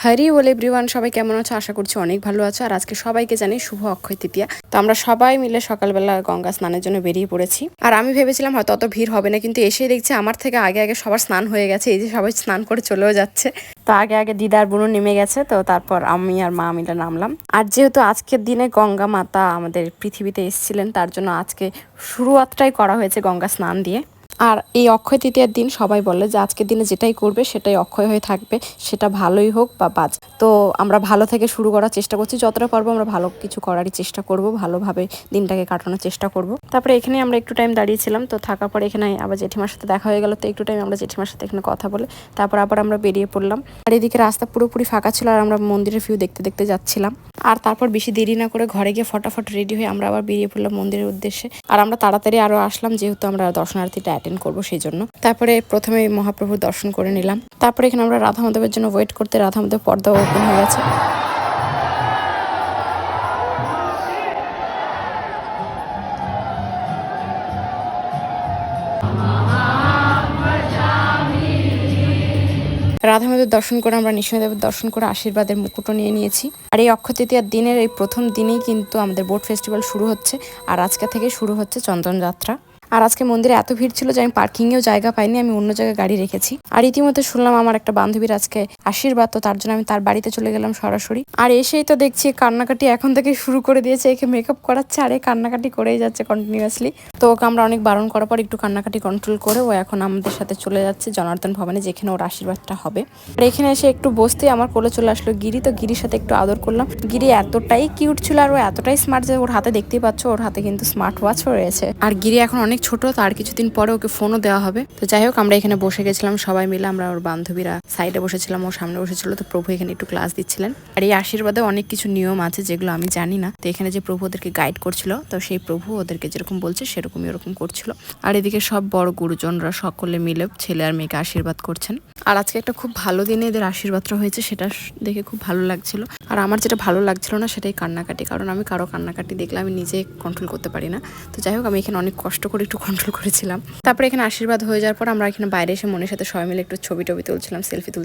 Harry বলে everyone, সবাই কেমন আছো? আশা করছি অনেক ভালো আছো। আর আজকে সবাইকে জানি শুভ অক্ষয় তৃতীয়া। তো আমরা সবাই মিলে সকালবেলা গঙ্গা স্নানের জন্য বেরিয়ে পড়েছি। আর আমি ভেবেছিলাম হয়তো অত ভিড় হবে না, কিন্তু এসেই দেখছি আমার থেকে আগে আগে সবার স্নান হয়ে গেছে। এই যে সবাই স্নান করে চলেও যাচ্ছে। তো আগে আগে দিদার বোনও নেমে গেছে, তো তারপর আমি আর মা মিলে নামলাম। আর যেহেতু আজকের দিনে গঙ্গা মাতা আমাদের পৃথিবীতে এসেছিলেন, তার জন্য আজকে শুরুয়াতটাই করা হয়েছে গঙ্গা স্নান দিয়ে। আর এই অক্ষয় তৃতীয়ার দিন সবাই বলে যে আজকের দিনে যেটাই করবে সেটাই অক্ষয় হয়ে থাকবে, সেটা ভালোই হোক বা বাজ। তো আমরা ভালো থেকে শুরু করার চেষ্টা করছি, যতটা পারবো আমরা ভালো কিছু করারই চেষ্টা করব, ভালোভাবে দিনটাকে কাটানোর চেষ্টা করব। তারপরে এখানে আমরা একটু টাইম দাঁড়িয়েছিলাম, তো থাকার পরে এখানে আবার জেঠিমার সাথে দেখা হয়ে গেল, তো একটু টাইম আমরা জেঠিমার সাথে এখানে কথা বলে তারপর আবার আমরা বেরিয়ে পড়লাম। আর এদিকে রাস্তা পুরোপুরি ফাঁকা ছিল, আর আমরা মন্দিরের ভিউ দেখতে দেখতে যাচ্ছিলাম। আর তারপর বেশি দেরি না করে ঘরে গিয়ে ফটাফট রেডি হয়ে আমরা আবার বেরিয়ে পড়লাম মন্দিরের উদ্দেশ্যে। আর আমরা তাড়াতাড়ি আরো আসলাম, যেহেতু আমরা দর্শনার্থীটা অ্যাটেন্ড করবো সেই জন্য। তারপরে প্রথমে মহাপ্রভুর দর্শন করে নিলাম। তারপরে এখানে আমরা রাধা মাধবের জন্য ওয়েট করতে, রাধা মাধব পর্দা ওপেন হয়ে গেছে। রাধা মাধবের দর্শন করে আমরা নৃসিংহদেবের দর্শন করে আশীর্বাদের মুকুটও নিয়ে নিয়েছি। আর এই অক্ষয় তৃতীয়ার দিনের এই প্রথম দিনেই কিন্তু আমাদের বোট ফেস্টিভ্যাল শুরু হচ্ছে। আর আজকে থেকে শুরু হচ্ছে চন্দন যাত্রা। আর আজকে মন্দিরে এত ভিড় ছিল যে আমি পার্কিংয়েও জায়গা পাইনি, আমি অন্য জায়গায় গাড়ি রেখেছি। আর ইতিমধ্যে শুনলাম আমার একটা বান্ধবীর আজকে আশীর্বাদ, তো তার জন্য আমি তার বাড়িতে চলে গেলাম সরাসরি। আর এসেই তো দেখছি কান্নাকাটি এখন থেকে শুরু করে দিয়েছে, একে মেকআপ করাচ্ছে আর এই কান্নাকাটি করেই যাচ্ছে কন্টিনিউয়াসলি। তো ওকে আমরা অনেক বারণ করার পর একটু কান্নাকাটি কন্ট্রোল করে ও এখন আমাদের সাথে চলে যাচ্ছে জনার্দন ভবনে, যেখানে ওর আশীর্বাদটা হবে। আর এখানে এসে একটু বসতেই আমার কোলে চলে আসলো গিরি, তো গিরির সাথে একটু আদর করলাম। গিরি এতটাই কিউট ছিল আর ও এতটাই স্মার্ট যে ওর হাতে দেখতেই পাচ্ছ, ওর হাতে কিন্তু স্মার্ট ওয়াচও রয়েছে। আর গিরি এখন অনেক ছোট, তো আর কিছুদিন পরে ওকে ফোনও দেওয়া হবে। তো যাই হোক, আমরা এখানে বসে গেছিলাম সবাই মিলে, আমরা ওর বান্ধবীরা সাইডে বসেছিলাম, ওর সামনে বসেছিল। তো প্রভু এখানে একটু ক্লাস দিচ্ছিলেন। আর এই আশীর্বাদে অনেক কিছু নিয়ম আছে যেগুলো আমি জানি না, তো এখানে যে প্রভু ওদেরকে গাইড করছিল, তো সেই প্রভু ওদেরকে যেরকম বলছে সেরকমই ওরকম করছিল। আর এদিকে সব বড় গুরুজনরা সকলে মিলে ছেলে আর মেয়েকে আশীর্বাদ করছেন। আর আজকে একটা খুব ভালো দিনে এদের আশীর্বাদটা হয়েছে, সেটা দেখে খুব ভালো লাগছিল। আর আমার যেটা ভালো লাগছিল না সেটাই কান্নাকাটি, কারণ আমি কারো কান্নাকাটি দেখলে আমি নিজে কন্ট্রোল করতে পারি না। তো যাই হোক, আমি এখানে অনেক কষ্ট করে একটু কন্ট্রোল করেছিলাম। তারপরে এখানে আশীর্বাদ হয়ে যাওয়ার পর আমরা এখানে বাইরে এসে মনের সাথে সবাই মিলে একটু ছবি টবি তুলছিলাম, সেলফি তুলছিলাম।